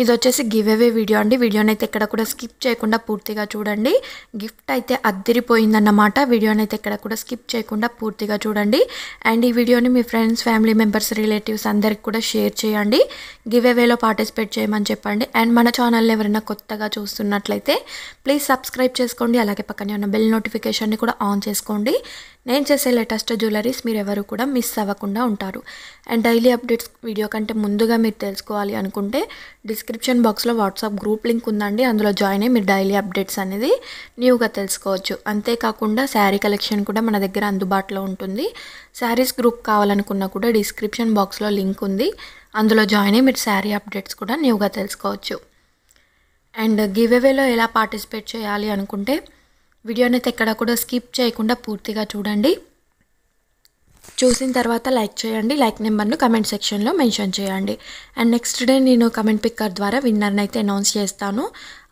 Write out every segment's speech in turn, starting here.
ఇది వచ్చేసి give away video అండి. వీడియోని అయితే ఎక్కడ కూడా స్కిప్ చేయకుండా పూర్తిగా చూడండి. గిఫ్ట్ అయితే అద్దిరిపోయిందన్నమాట. వీడియోని అయితే ఎక్కడ కూడా స్కిప్ చేయకుండా పూర్తిగా చూడండి. అండ్ ఈ వీడియోని మీ ఫ్రెండ్స్, ఫ్యామిలీ మెంబర్స్, రిలేటివ్స్ అందరికి కూడా షేర్ చేయండి. గివ్ అవేలో పార్టిసిపేట్ చేయమని చెప్పండి. అండ్ మన ఛానల్ని ఎవరైనా కొత్తగా చూస్తున్నట్లయితే ప్లీజ్ సబ్స్క్రైబ్ చేసుకోండి. అలాగే పక్కనే ఉన్న బెల్ నోటిఫికేషన్ని కూడా ఆన్ చేసుకోండి. నేను చేసే లేటెస్ట్ జ్యువెలరీస్ మీరు ఎవరు కూడా మిస్ అవ్వకుండా ఉంటారు. అండ్ డైలీ అప్డేట్స్ వీడియో కంటే ముందుగా మీరు తెలుసుకోవాలి అనుకుంటే డిస్క్రిప్షన్ బాక్స్లో వాట్సాప్ గ్రూప్ లింక్ ఉందండి. అందులో జాయిన్ అయ్యి మీరు డైలీ అప్డేట్స్ అనేది న్యూగా తెలుసుకోవచ్చు. అంతేకాకుండా శారీ కలెక్షన్ కూడా మన దగ్గర అందుబాటులో ఉంటుంది. శారీస్ గ్రూప్ కావాలనుకున్నా కూడా డిస్క్రిప్షన్ బాక్స్లో లింక్ ఉంది. అందులో జాయిన్ అయ్యి మీరు శారీ అప్డేట్స్ కూడా న్యూగా తెలుసుకోవచ్చు. అండ్ గివ్ అవేలో ఎలా పార్టిసిపేట్ చేయాలి అనుకుంటే వీడియోని అయితే ఎక్కడ కూడా స్కిప్ చేయకుండా పూర్తిగా చూడండి. చూసిన తర్వాత లైక్ చేయండి. లైక్ నెంబర్ను కమెంట్ సెక్షన్లో మెన్షన్ చేయండి. అండ్ నెక్స్ట్ డే నేను కమెంట్ పిక్కర్ ద్వారా విన్నర్ని అయితే అనౌన్స్ చేస్తాను.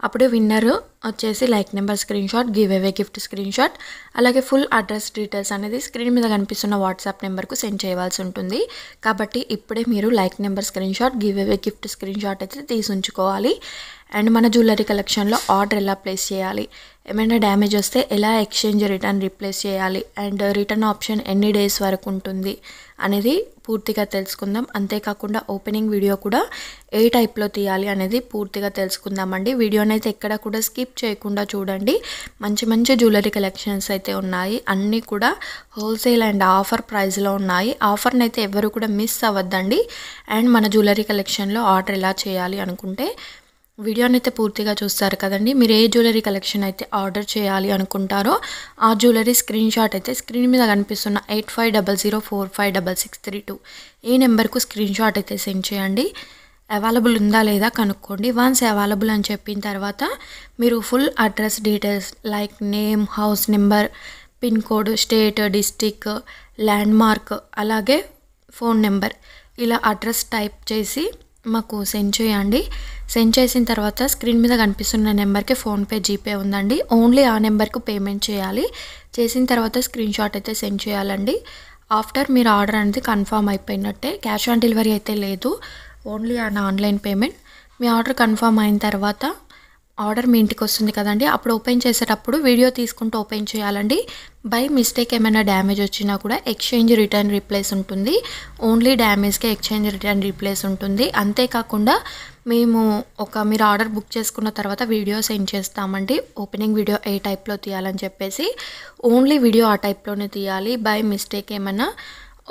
అప్పుడు విన్నర్ వచ్చేసి like number screen shot, give away gift screen shot, అలాగే ఫుల్ అడ్రస్ డీటెయిల్స్ అనేది స్క్రీన్ మీద కనిపిస్తున్న వాట్సాప్ నెంబర్కు సెండ్ చేయవలసి ఉంటుంది. కాబట్టి ఇప్పుడే మీరు like number screen shot, give away gift screen shot అయితే తీసి ఉంచుకోవాలి. అండ్ మన జ్యువెలరీ కలెక్షన్లో ఆర్డర్ ఎలా ప్లేస్ చేయాలి, ఏమైనా డ్యామేజ్ వస్తే ఎలా ఎక్స్చేంజ్ రిటర్న్ రీప్లేస్ చేయాలి, అండ్ రిటర్న్ ఆప్షన్ ఎన్ని డేస్ వరకు ఉంటుంది అనేది పూర్తిగా తెలుసుకుందాం. అంతేకాకుండా ఓపెనింగ్ వీడియో కూడా ఏ టైప్లో తీయాలి అనేది పూర్తిగా తెలుసుకుందామండి. వీడియోని అయితే ఎక్కడ కూడా స్కిప్ చేయకుండా చూడండి. మంచి మంచి జ్యువెలరీ కలెక్షన్స్ అయితే ఉన్నాయి. అన్నీ కూడా హోల్సేల్ అండ్ ఆఫర్ ప్రైస్లో ఉన్నాయి. ఆఫర్ని అయితే ఎవరు కూడా మిస్ అవ్వద్దండి. అండ్ మన జ్యువెలరీ కలెక్షన్లో ఆర్డర్ ఎలా చేయాలి అనుకుంటే వీడియోని అయితే పూర్తిగా చూస్తారు కదండి. మీరు ఏ జ్యువెలరీ కలెక్షన్ అయితే ఆర్డర్ చేయాలి అనుకుంటారో ఆ జ్యువెలరీ స్క్రీన్ షాట్ అయితే స్క్రీన్ మీద కనిపిస్తున్న 8500456632 ఈ నెంబర్కు స్క్రీన్ షాట్ అయితే సెండ్ చేయండి. అవైలబుల్ ఉందా లేదా కనుక్కోండి. వన్స్ అవైలబుల్ అని చెప్పిన తర్వాత మీరు full address details like name, house number, pin code, state, district, land mark, అలాగే ఫోన్ నెంబర్ ఇలా అడ్రస్ టైప్ చేసి మాకు సెండ్ చేయండి. సెండ్ చేసిన తర్వాత స్క్రీన్ మీద కనిపిస్తున్న నెంబర్కి ఫోన్పే, జీపే ఉందండి. ఓన్లీ ఆ నెంబర్కు పేమెంట్ చేయాలి. చేసిన తర్వాత స్క్రీన్ షాట్ అయితే సెండ్ చేయాలండి. ఆఫ్టర్ మీరు ఆర్డర్ అనేది కన్ఫర్మ్ అయిపోయినట్టే. క్యాష్ ఆన్ డెలివరీ అయితే లేదు, only on online payment. Me order confirm అయిన తర్వాత ఆర్డర్ మీ ఇంటికి వస్తుంది కదండి. అప్పుడు ఓపెన్ చేసేటప్పుడు వీడియో తీసుకుంటూ ఓపెన్ చేయాలండి. బై మిస్టేక్ ఏమైనా డ్యామేజ్ వచ్చినా కూడా ఎక్స్చేంజ్ రిటర్న్ రీప్లేస్ ఉంటుంది. ఓన్లీ డ్యామేజ్కే ఎక్స్చేంజ్ రిటర్న్ రీప్లేస్ ఉంటుంది. అంతేకాకుండా మేము మీరు ఆర్డర్ బుక్ చేసుకున్న తర్వాత వీడియో సెండ్ చేస్తామండి. ఓపెనింగ్ వీడియో ఏ టైప్లో తీయాలని చెప్పేసి ఓన్లీ వీడియో ఆ టైప్లోనే తీయాలి. బై మిస్టేక్ ఏమైనా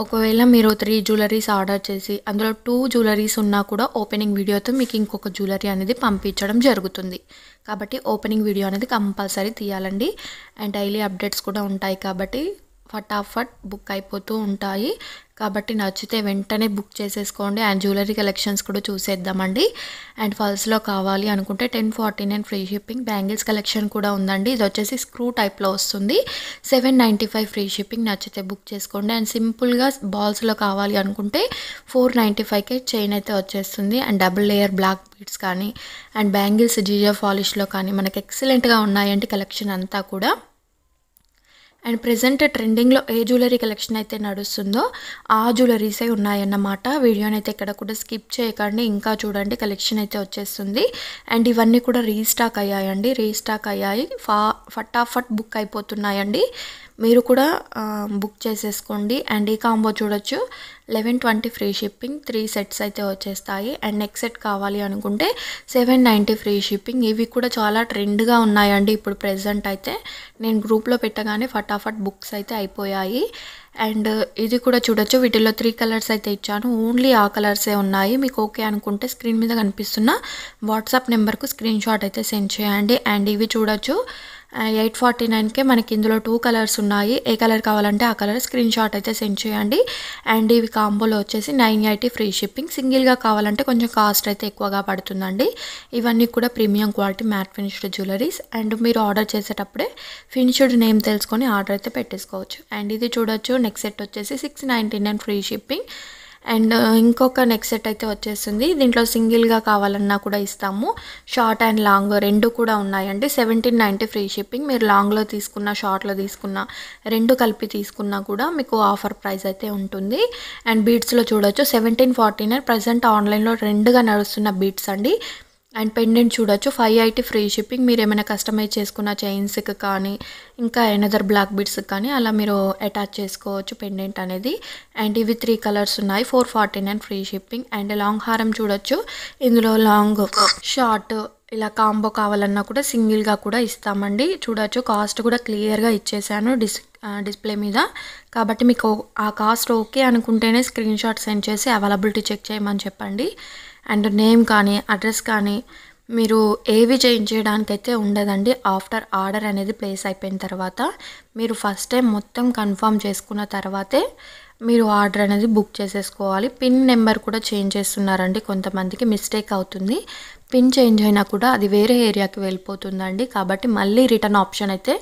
ఒకవేళ మీరు 3 జ్యువెలరీస్ ఆర్డర్ చేసి అందులో 2 జ్యువెలరీస్ ఉన్నా కూడా ఓపెనింగ్ వీడియోతో మీకు ఇంకొక జ్యువెలరీ అనేది పంపించడం జరుగుతుంది. కాబట్టి ఓపెనింగ్ వీడియో అనేది కంపల్సరీ తీయాలండి. అండ్ డైలీ అప్డేట్స్ కూడా ఉంటాయి కాబట్టి ఫటాఫట్ బుక్ అయిపోతూ ఉంటాయి. కాబట్టి నచ్చితే వెంటనే బుక్ చేసేసుకోండి. అండ్ జ్యువెలరీ కలెక్షన్స్ కూడా చూసేద్దామండి. అండ్ ఫల్స్లో కావాలి అనుకుంటే 1049 ఫ్రీ షిప్పింగ్. బ్యాంగిల్స్ కలెక్షన్ కూడా ఉందండి. ఇది వచ్చేసి స్క్రూ టైప్లో వస్తుంది. 795 ఫ్రీ షిప్పింగ్. నచ్చితే బుక్ చేసుకోండి. అండ్ సింపుల్గా బాల్స్లో కావాలి అనుకుంటే 495కే చైన్ అయితే వచ్చేస్తుంది. And double layer black beads కానీ అండ్ బ్యాంగిల్స్ జీజో పాలిష్లో కానీ మనకి ఎక్సలెంట్గా ఉన్నాయండి కలెక్షన్ అంతా కూడా. అండ్ ప్రెజెంట్ ట్రెండింగ్లో ఏ జ్యువెలరీ కలెక్షన్ అయితే నడుస్తుందో ఆ జ్యువెలరీసే ఉన్నాయన్నమాట. వీడియోని అయితే ఎక్కడ కూడా స్కిప్ చేయకండి, ఇంకా చూడండి. కలెక్షన్ అయితే వచ్చేస్తుంది. అండ్ ఇవన్నీ కూడా రీస్టాక్ అయ్యాయండి. రీస్టాక్ అయ్యాయి, ఫటాఫట్ బుక్ అయిపోతున్నాయండి. మీరు కూడా బుక్ చేసేసుకోండి. అండ్ ఈ కాంబో చూడొచ్చు, 1120 ఫ్రీ షిప్పింగ్. 3 సెట్స్ అయితే వచ్చేస్తాయి. అండ్ నెక్స్ట్ సెట్ కావాలి అనుకుంటే 790 ఫ్రీ షిప్పింగ్. ఇవి కూడా చాలా ట్రెండ్గా ఉన్నాయండి ఇప్పుడు ప్రెజెంట్ అయితే. నేను గ్రూప్లో పెట్టగానే ఫటాఫట్ బుక్స్ అయితే అయిపోయాయి. అండ్ ఇది కూడా చూడొచ్చు, వీటిలో 3 కలర్స్ అయితే ఇచ్చాను. ఓన్లీ ఆ కలర్సే ఉన్నాయి. మీకు ఓకే అనుకుంటే స్క్రీన్ మీద కనిపిస్తున్న వాట్సాప్ నెంబర్కు స్క్రీన్ షాట్ అయితే సెండ్ చేయండి. అండ్ ఇవి చూడొచ్చు, 849కే మనకి ఇందులో 2 కలర్స్ ఉన్నాయి. ఏ కలర్ కావాలంటే ఆ కలర్ స్క్రీన్ షాట్ అయితే సెండ్ చేయండి. అండ్ ఇవి కాంబోలో వచ్చేసి 980 ఫ్రీ షిప్పింగ్. సింగిల్గా కావాలంటే కొంచెం కాస్ట్ అయితే ఎక్కువగా పడుతుందండి. ఇవన్నీ కూడా premium quality matte finished jewelleries. And మీరు ఆర్డర్ చేసేటప్పుడే ఫినిష్డ్ నేమ్ తెలుసుకొని ఆర్డర్ అయితే పెట్టేసుకోవచ్చు. అండ్ ఇది చూడొచ్చు, నెక్స్ట్ సెట్ వచ్చేసి 699 ఫ్రీ షిప్పింగ్. అండ్ ఇంకొక నెక్ సెట్ అయితే వచ్చేస్తుంది. దీంట్లో సింగిల్గా కావాలన్నా కూడా ఇస్తాము. షార్ట్ అండ్ లాంగ్ రెండు కూడా ఉన్నాయండి. 1790 ఫ్రీ షిప్పింగ్. మీరు లాంగ్లో తీసుకున్న షార్ట్లో తీసుకున్న రెండు కలిపి తీసుకున్నా కూడా మీకు ఆఫర్ ప్రైస్ అయితే ఉంటుంది. అండ్ బీడ్స్లో చూడొచ్చు 1749 ప్రజెంట్ ఆన్లైన్లో రెండుగా నడుస్తున్న బీడ్స్ అండి. అండ్ పెండెంట్ చూడొచ్చు 580 ఫ్రీ షిప్పింగ్. మీరు ఏమైనా కస్టమైజ్ చేసుకున్న చైన్స్కి కానీ ఇంకా ఎనదర్ బ్లాక్ బీడ్స్కి కానీ అలా మీరు అటాచ్ చేసుకోవచ్చు పెండెంట్ అనేది. అండ్ ఇవి 3 కలర్స్ ఉన్నాయి. 449 ఫ్రీ షిప్పింగ్. అండ్ లాంగ్ హారం చూడొచ్చు. ఇందులో లాంగ్ షార్ట్ ఇలా కాంబో కావాలన్నా కూడా సింగిల్గా కూడా ఇస్తామండి. చూడొచ్చు కాస్ట్ కూడా క్లియర్గా ఇచ్చేసాను డిస్ప్లే మీద. కాబట్టి మీకు ఆ కాస్ట్ ఓకే అనుకుంటేనే స్క్రీన్ షాట్ సెండ్ చేసి అవైలబిలిటీ చెక్ చేయమని చెప్పండి. అండ్ నేమ్ కానీ అడ్రస్ కానీ మీరు ఏవి చేంజ్ చేయడానికైతే ఉండదండి. ఆఫ్టర్ ఆర్డర్ అనేది ప్లేస్ అయిపోయిన తర్వాత మీరు ఫస్ట్ టైం మొత్తం కన్ఫర్మ్ చేసుకున్న తర్వాతే మీరు ఆర్డర్ అనేది బుక్ చేసేసుకోవాలి. పిన్ నెంబర్ కూడా చేంజ్ చేస్తున్నారండి, కొంతమందికి మిస్టేక్ అవుతుంది. పిన్ చేంజ్ అయినా కూడా అది వేరే ఏరియాకి వెళ్ళిపోతుందండి. కాబట్టి మళ్ళీ రిటర్న్ ఆప్షన్ అయితే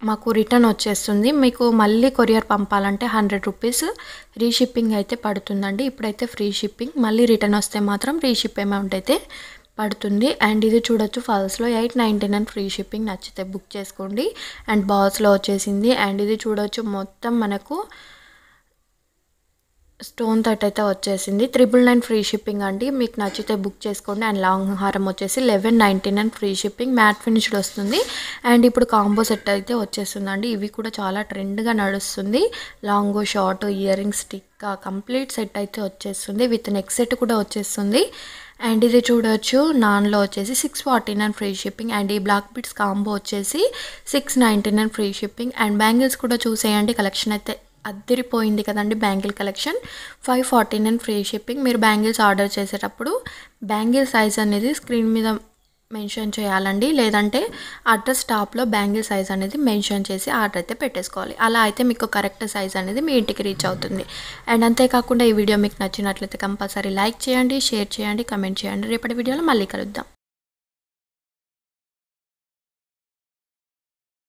మాకు రిటర్న్ వచ్చేస్తుంది. మీకు మళ్ళీ కొరియర్ పంపాలంటే 100 రూపీస్ రీషిప్పింగ్ అయితే పడుతుందండి. ఇప్పుడైతే ఫ్రీ షిప్పింగ్. మళ్ళీ రిటర్న్ వస్తే మాత్రం రీషిప్ అమౌంట్ అయితే పడుతుంది. అండ్ ఇది చూడొచ్చు ఫాల్స్లో 899 ఫ్రీ షిప్పింగ్. నచ్చితే బుక్ చేసుకోండి. అండ్ బాల్స్లో వచ్చేసింది. అండ్ ఇది చూడొచ్చు మొత్తం మనకు స్టోన్ తట్ అయితే వచ్చేసింది. 999 ఫ్రీ షిప్పింగ్ అండి. మీకు నచ్చితే బుక్ చేసుకోండి. అండ్ లాంగ్ హారం వచ్చేసి 1199 ఫ్రీ షిప్పింగ్. మ్యాట్ ఫినిష్డ్ వస్తుంది. అండ్ ఇప్పుడు కాంబో సెట్ అయితే వచ్చేస్తుందండి. ఇవి కూడా చాలా ట్రెండ్గా నడుస్తుంది. Long short ear ring stick complete set అయితే వచ్చేస్తుంది. విత్ నెక్ సెట్ కూడా వచ్చేస్తుంది. అండ్ ఇది చూడొచ్చు నాన్లో వచ్చేసి 649 ఫ్రీ షిప్పింగ్. అండ్ ఈ బ్లాక్ బీడ్స్ కాంబో వచ్చేసి 699 ఫ్రీ షిప్పింగ్. అండ్ బ్యాంగిల్స్ కూడా చూసేయండి. కలెక్షన్ అయితే అద్దరిపోయింది కదండి బ్యాంగిల్ కలెక్షన్. 549 free shipping. మీరు బ్యాంగిల్స్ ఆర్డర్ చేసేటప్పుడు బ్యాంగిల్ సైజ్ అనేది స్క్రీన్ మీద మెన్షన్ చేయాలండి. లేదంటే అడ్రస్ టాప్లో బ్యాంగిల్ సైజ్ అనేది మెన్షన్ చేసి ఆర్డర్ అయితే పెట్టేసుకోవాలి. అలా అయితే మీకు కరెక్ట్ సైజ్ అనేది మీ ఇంటికి రీచ్ అవుతుంది. అండ్ అంతేకాకుండా ఈ వీడియో మీకు నచ్చినట్లయితే కంపల్సరీ లైక్ చేయండి, షేర్ చేయండి, కమెంట్ చేయండి. రేపటి వీడియోలో మళ్ళీ కలుద్దాం.